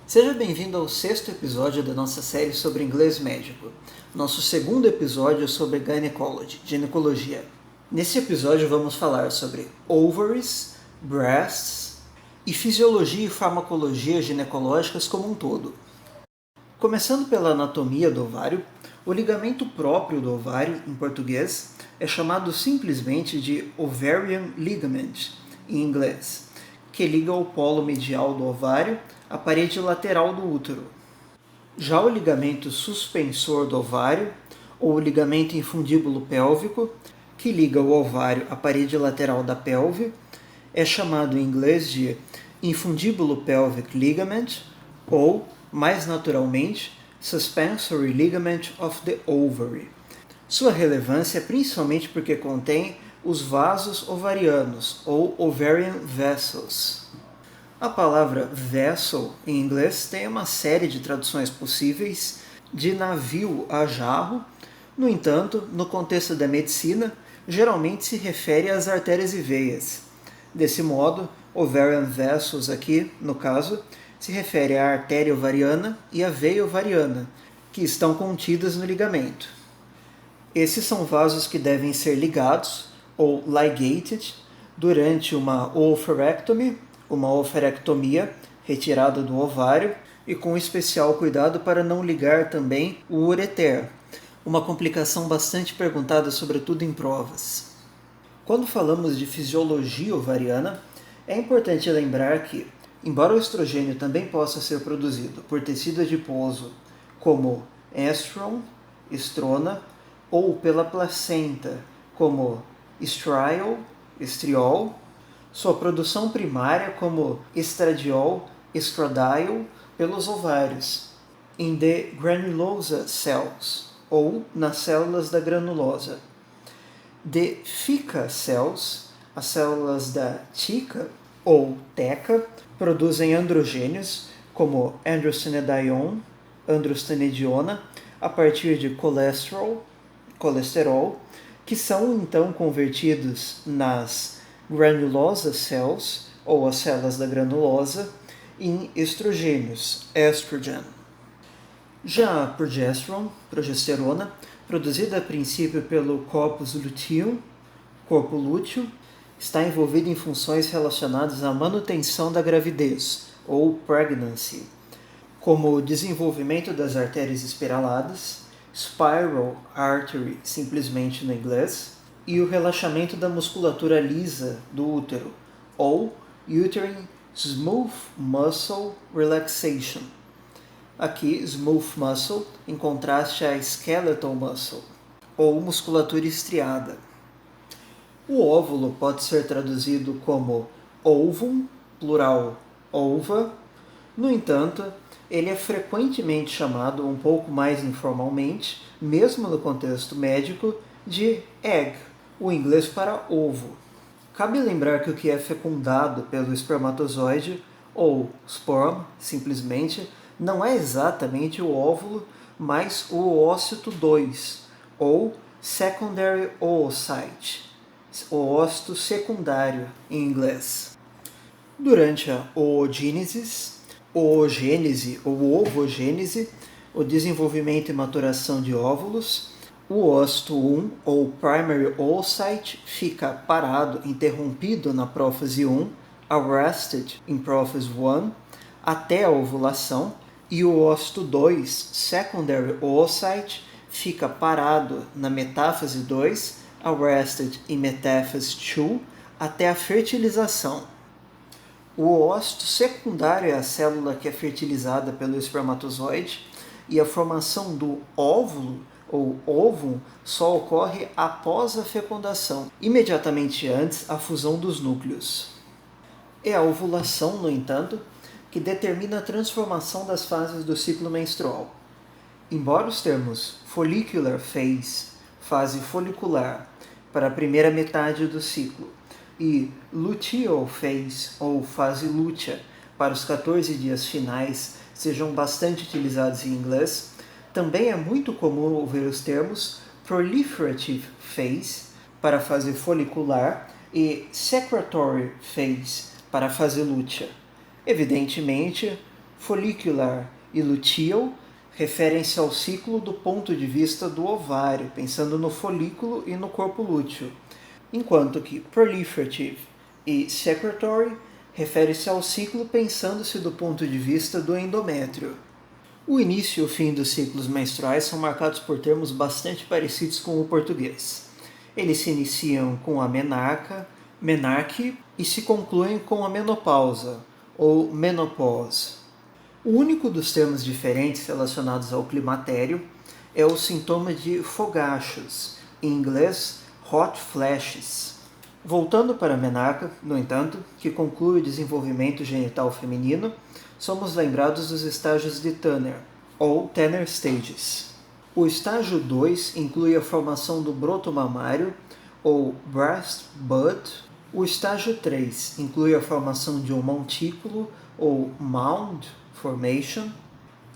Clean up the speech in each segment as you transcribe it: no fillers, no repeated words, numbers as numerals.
Seja bem-vindo ao sexto episódio da nossa série sobre inglês médico. Nosso segundo episódio é sobre gynecology, ginecologia. Nesse episódio vamos falar sobre ovaries, breasts e fisiologia e farmacologia ginecológicas como um todo. Começando pela anatomia do ovário, o ligamento próprio do ovário, em português, é chamado simplesmente de ovarian ligament, em inglês, que liga o polo medial do ovário à parede lateral do útero. Já o ligamento suspensor do ovário, ou o ligamento infundíbulo pélvico, que liga o ovário à parede lateral da pelve, é chamado em inglês de infundíbulo pelvic ligament, ou, mais naturalmente, suspensory ligament of the ovary. Sua relevância é principalmente porque contém os vasos ovarianos, ou ovarian vessels. A palavra vessel, em inglês, tem uma série de traduções possíveis, de navio a jarro. No entanto, no contexto da medicina, geralmente se refere às artérias e veias. Desse modo, ovarian vessels aqui, no caso, se refere à artéria ovariana e à veia ovariana, que estão contidas no ligamento. Esses são vasos que devem ser ligados, ou ligated, durante uma oophorectomy, uma oophorectomia retirada do ovário, e com especial cuidado para não ligar também o ureter, uma complicação bastante perguntada sobretudo em provas. Quando falamos de fisiologia ovariana, é importante lembrar que, embora o estrogênio também possa ser produzido por tecido adiposo, como estron, estrona, ou pela placenta, como estriol, estriol, sua produção primária como estradiol, estradiol, pelos ovários, in the granulosa cells, ou nas células da granulosa. The theca cells, as células da theca, ou teca, produzem androgênios, como androstenedione, androstenediona, a partir de colesterol, que são então convertidos nas granulosa cells, ou as células da granulosa, em estrogênios, estrogen. Já a progesterona, produzida a princípio pelo corpus luteum, corpo lúteo, está envolvida em funções relacionadas à manutenção da gravidez, ou pregnancy, como o desenvolvimento das artérias espiraladas, spiral artery, simplesmente no inglês, e o relaxamento da musculatura lisa do útero, ou uterine smooth muscle relaxation. Aqui, smooth muscle, em contraste a skeletal muscle, ou musculatura estriada. O óvulo pode ser traduzido como ovum, plural ova. No entanto, ele é frequentemente chamado, um pouco mais informalmente, mesmo no contexto médico, de egg, o inglês para ovo. Cabe lembrar que o que é fecundado pelo espermatozoide, ou sperm, simplesmente, não é exatamente o óvulo, mas o oócito 2, ou secondary oocyte, o ócito secundário em inglês. Durante a oogênese ou ovogênese, o desenvolvimento e maturação de óvulos, o ócito 1, ou primary oocyte, fica parado, interrompido na prófase 1, arrested in prófase 1, até a ovulação, e o ócito 2, secondary oocyte, fica parado na metáfase 2, arrested in metáfase 2, até a fertilização. O ócito secundário é a célula que é fertilizada pelo espermatozoide, e a formação do óvulo, ou óvum, só ocorre após a fecundação, imediatamente antes a fusão dos núcleos. É a ovulação, no entanto, que determina a transformação das fases do ciclo menstrual. Embora os termos follicular phase, fase folicular, para a primeira metade do ciclo, e luteal phase, ou fase lútea, para os 14 dias finais, sejam bastante utilizados em inglês, também é muito comum ouvir os termos proliferative phase, para a fase folicular, e secretory phase, para a fase lútea. Evidentemente, Follicular e luteal referem-se ao ciclo do ponto de vista do ovário, pensando no folículo e no corpo lúteo, enquanto que proliferative e secretory refere-se ao ciclo pensando-se do ponto de vista do endométrio. O início e o fim dos ciclos menstruais são marcados por termos bastante parecidos com o português. Eles se iniciam com a menarche, e se concluem com a menopausa, ou menopause. O único dos termos diferentes relacionados ao climatério é o sintoma de fogachos, em inglês hot flashes. Voltando para a menarca, no entanto, que conclui o desenvolvimento genital feminino, somos lembrados dos estágios de Tanner, ou Tanner Stages. O estágio 2 inclui a formação do broto mamário, ou breast bud. O estágio 3 inclui a formação de um montículo, ou mound formation,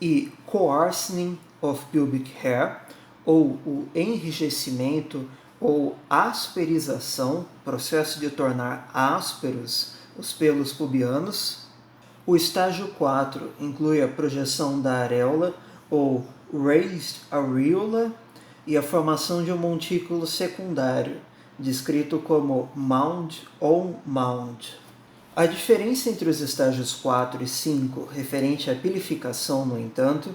e coarsening of pubic hair, ou o enrijecimento ou asperização, processo de tornar ásperos os pelos pubianos. O estágio 4 inclui a projeção da areola, ou raised areola, e a formação de um montículo secundário, descrito como mound ou mound. A diferença entre os estágios 4 e 5 referente à pilificação, no entanto,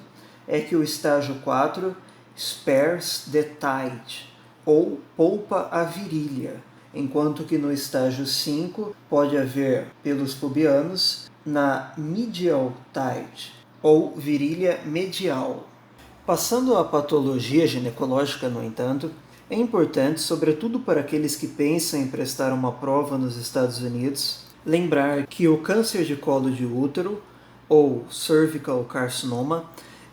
é que o estágio 4 spares the tide, ou poupa a virilha, enquanto que no estágio 5 pode haver pelos pubianos na medial tide, ou virilha medial. Passando à patologia ginecológica, no entanto, é importante, sobretudo para aqueles que pensam em prestar uma prova nos Estados Unidos, lembrar que o câncer de colo de útero, ou cervical carcinoma,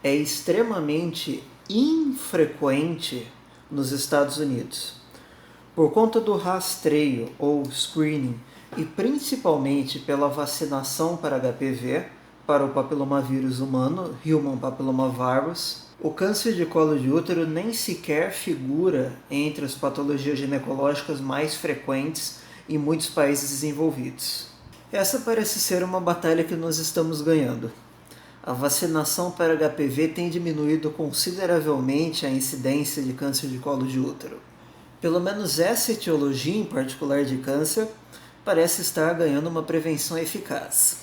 é extremamente infrequente nos Estados Unidos. Por conta do rastreio ou screening e principalmente pela vacinação para HPV, para o papilomavírus humano, Human Papillomavirus, o câncer de colo de útero nem sequer figura entre as patologias ginecológicas mais frequentes em muitos países desenvolvidos. Essa parece ser uma batalha que nós estamos ganhando. A vacinação para HPV tem diminuído consideravelmente a incidência de câncer de colo de útero. Pelo menos essa etiologia em particular de câncer parece estar ganhando uma prevenção eficaz.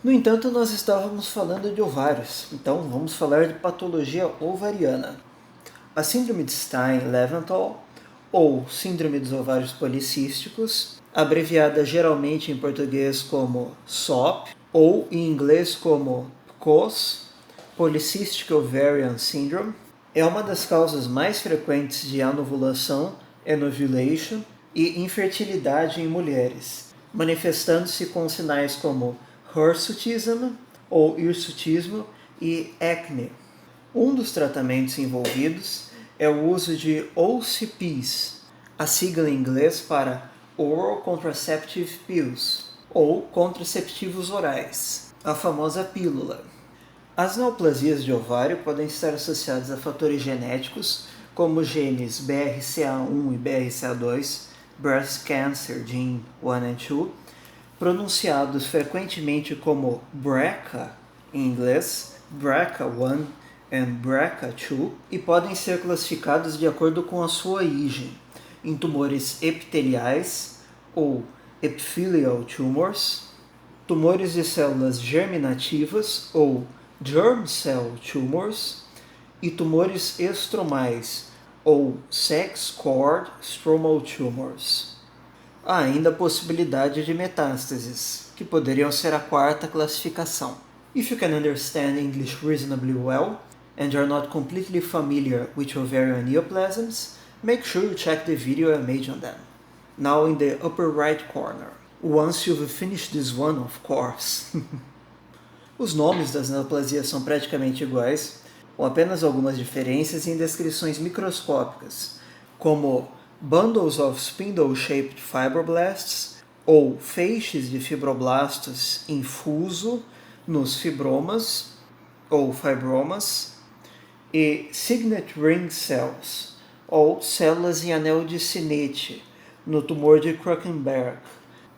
No entanto, nós estávamos falando de ovários, então vamos falar de patologia ovariana. A síndrome de Stein-Leventhal, ou síndrome dos ovários policísticos, abreviada geralmente em português como SOP, ou em inglês como PCOS, Polycystic Ovarian Syndrome, é uma das causas mais frequentes de anovulação, anovulation, e infertilidade em mulheres, manifestando-se com sinais como hirsutism ou hirsutismo e acne. Um dos tratamentos envolvidos é o uso de OCPs, a sigla em inglês para Oral Contraceptive Pills, ou contraceptivos orais, a famosa pílula. As neoplasias de ovário podem estar associadas a fatores genéticos, como os genes BRCA1 e BRCA2, Breast Cancer Gene 1 and 2, pronunciados frequentemente como BRCA em inglês, BRCA1 e BRCA2, e podem ser classificados de acordo com a sua origem, em tumores epiteliais ou epithelial tumors, tumores de células germinativas ou germ cell tumors e tumores estromais ou sex cord stromal tumors. Há ainda a possibilidade de metástases, que poderiam ser a quarta classificação. If you can understand English reasonably well and are not completely familiar with ovarian neoplasms, make sure you check the video I made on them. Now in the upper right corner. Once you've finished this one, of course. Os nomes das neoplasias são praticamente iguais, com apenas algumas diferenças em descrições microscópicas, como bundles of spindle-shaped fibroblasts ou feixes de fibroblastos infuso nos fibromas ou fibromas e signet ring cells ou células em anel de Sinnett no tumor de Krukenberg,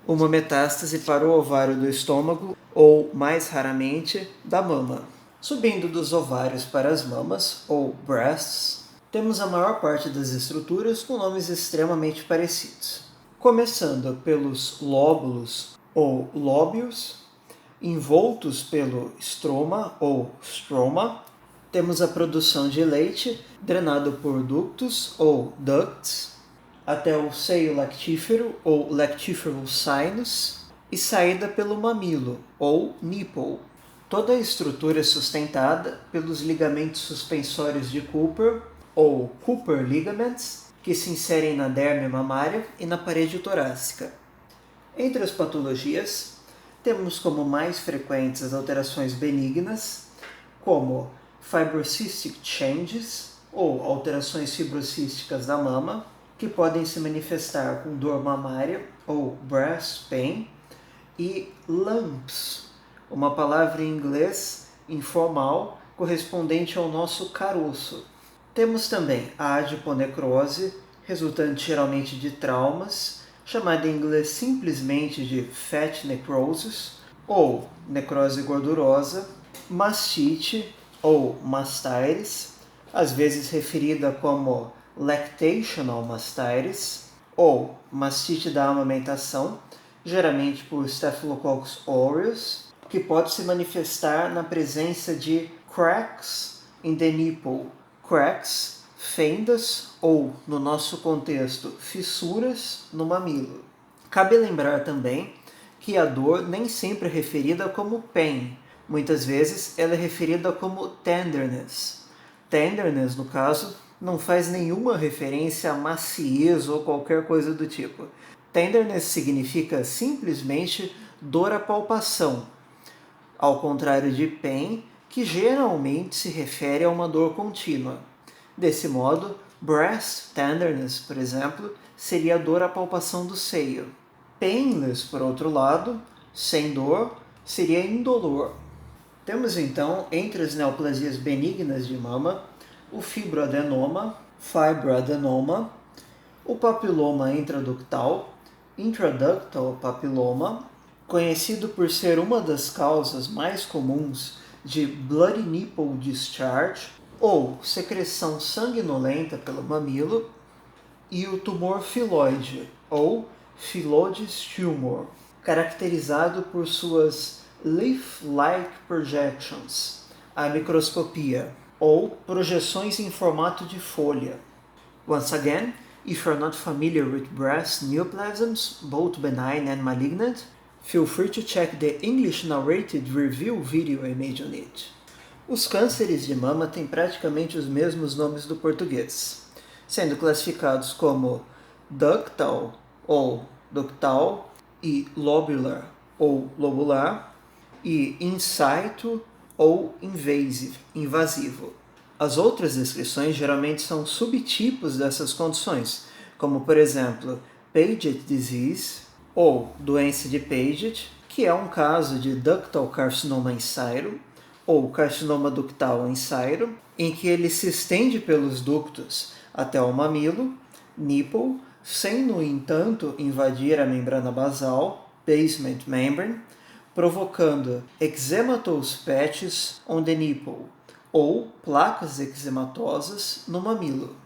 uma metástase para o ovário do estômago ou, mais raramente, da mama. Subindo dos ovários para as mamas, ou breasts, temos a maior parte das estruturas com nomes extremamente parecidos. Começando pelos lóbulos ou lóbulos, envoltos pelo estroma ou stroma, temos a produção de leite drenado por ductos ou ducts até o seio lactífero ou lactífero sinus e saída pelo mamilo ou nipple. Toda a estrutura é sustentada pelos ligamentos suspensórios de Cooper ou Cooper ligaments, que se inserem na derme mamária e na parede torácica. Entre as patologias, temos como mais frequentes as alterações benignas, como fibrocystic changes, ou alterações fibrocísticas da mama, que podem se manifestar com dor mamária, ou breast pain, e lumps, uma palavra em inglês informal correspondente ao nosso caroço. Temos também a adiponecrose, resultante geralmente de traumas, chamada em inglês simplesmente de fat necrosis, ou necrose gordurosa, mastite, ou mastitis, às vezes referida como lactational mastitis, ou mastite da amamentação, geralmente por Staphylococcus aureus, que pode se manifestar na presença de cracks in the nipple, cracks, fendas ou, no nosso contexto, fissuras no mamilo. Cabe lembrar também que a dor nem sempre é referida como pain, muitas vezes ela é referida como tenderness. Tenderness, no caso, não faz nenhuma referência a maciez ou qualquer coisa do tipo. Tenderness significa simplesmente dor à palpação, ao contrário de pain, que geralmente se refere a uma dor contínua. Desse modo, breast tenderness, por exemplo, seria a dor à palpação do seio. Painless, por outro lado, sem dor, seria indolor. Temos então, entre as neoplasias benignas de mama, o fibroadenoma, o papiloma intraductal, intraductal papiloma, conhecido por ser uma das causas mais comuns de bloody nipple discharge, ou secreção sanguinolenta pelo mamilo, e o tumor filoide, ou Phyllodes tumor, caracterizado por suas leaf-like projections, a microscopia, ou projeções em formato de folha. Once again, if you're not familiar with breast neoplasms, both benign and malignant, feel free to check the English narrated review video I made on it. Os cânceres de mama têm praticamente os mesmos nomes do português, sendo classificados como ductal ou ductal e lobular ou lobular e in situ ou invasivo. As outras descrições geralmente são subtipos dessas condições, como por exemplo Paget disease ou doença de Paget, que é um caso de ductal carcinoma in situ, ou carcinoma ductal in situ, em que ele se estende pelos ductos até o mamilo, nipple, sem, no entanto, invadir a membrana basal, basement membrane, provocando eczematous patches on the nipple, ou placas eczematosas no mamilo.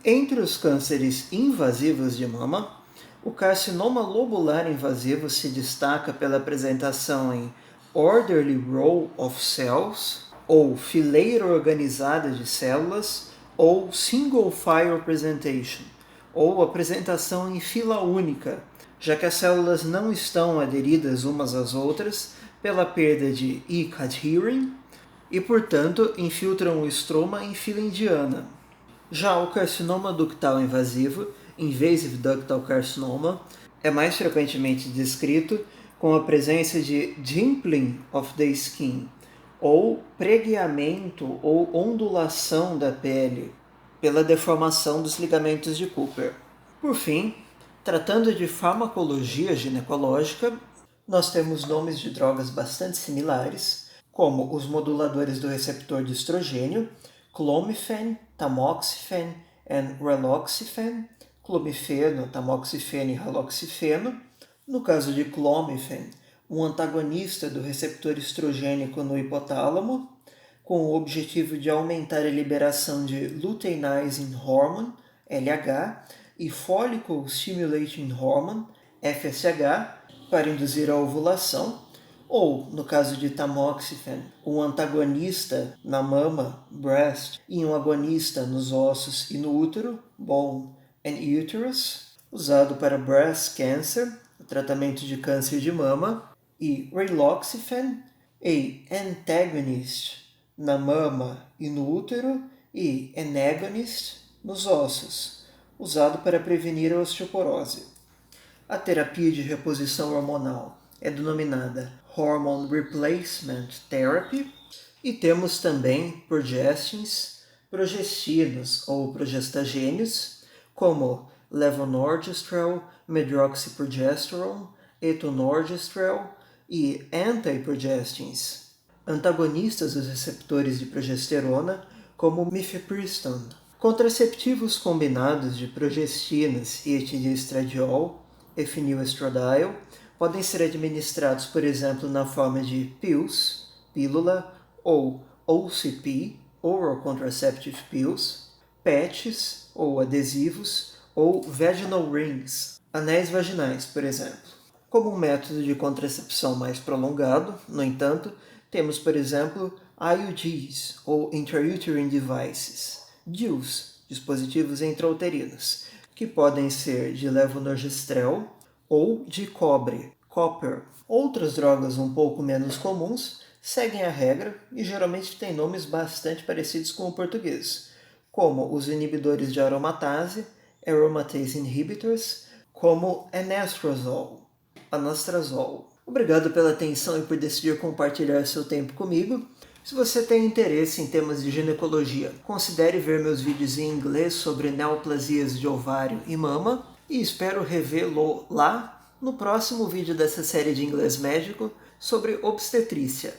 Entre os cânceres invasivos de mama, o carcinoma lobular invasivo se destaca pela apresentação em orderly row of cells, ou fileira organizada de células, ou single file presentation, ou apresentação em fila única, já que as células não estão aderidas umas às outras pela perda de E-cadherin e, portanto, infiltram o estroma em fila indiana. Já o carcinoma ductal invasivo, invasive ductal carcinoma, é mais frequentemente descrito com a presença de dimpling of the skin, ou pregueamento ou ondulação da pele, pela deformação dos ligamentos de Cooper. Por fim, tratando de farmacologia ginecológica, nós temos nomes de drogas bastante similares, como os moduladores do receptor de estrogênio, clomifen, tamoxifen e raloxifen, clomifeno, tamoxifeno e raloxifeno, No caso de clomifen, um antagonista do receptor estrogênico no hipotálamo, com o objetivo de aumentar a liberação de luteinizing hormone, LH, e follicle stimulating hormone, FSH, para induzir a ovulação, ou, no caso de tamoxifen, um antagonista na mama, breast, e um agonista nos ossos e no útero, bone and uterus, usado para breast cancer, o tratamento de câncer de mama, e raloxifene, a antagonist na mama e no útero, e agonist nos ossos, usado para prevenir a osteoporose. A terapia de reposição hormonal é denominada Hormone Replacement Therapy, e temos também progestins, progestinos ou progestagênios, como levonorgestrel, medroxyprogesterone, etonorgestrel e antiprogestins, antagonistas dos receptores de progesterona, como mifepristone. Contraceptivos combinados de progestinas e etidiestradiol, efinilestradiol, podem ser administrados, por exemplo, na forma de pills, pílula, ou OCP, Oral Contraceptive Pills, patches, ou adesivos, ou vaginal rings, anéis vaginais, por exemplo. Como um método de contracepção mais prolongado, no entanto, temos, por exemplo, IUDs, ou Intrauterine Devices, DIUs, dispositivos intrauterinos, que podem ser de levonorgestrel ou de cobre, copper. Outras drogas um pouco menos comuns seguem a regra e geralmente têm nomes bastante parecidos com o português, como os inibidores de aromatase, aromatase inhibitors, como anastrozol. Obrigado pela atenção e por decidir compartilhar seu tempo comigo. Se você tem interesse em temas de ginecologia, considere ver meus vídeos em inglês sobre neoplasias de ovário e mama, e espero revê-lo lá no próximo vídeo dessa série de inglês médico sobre obstetrícia.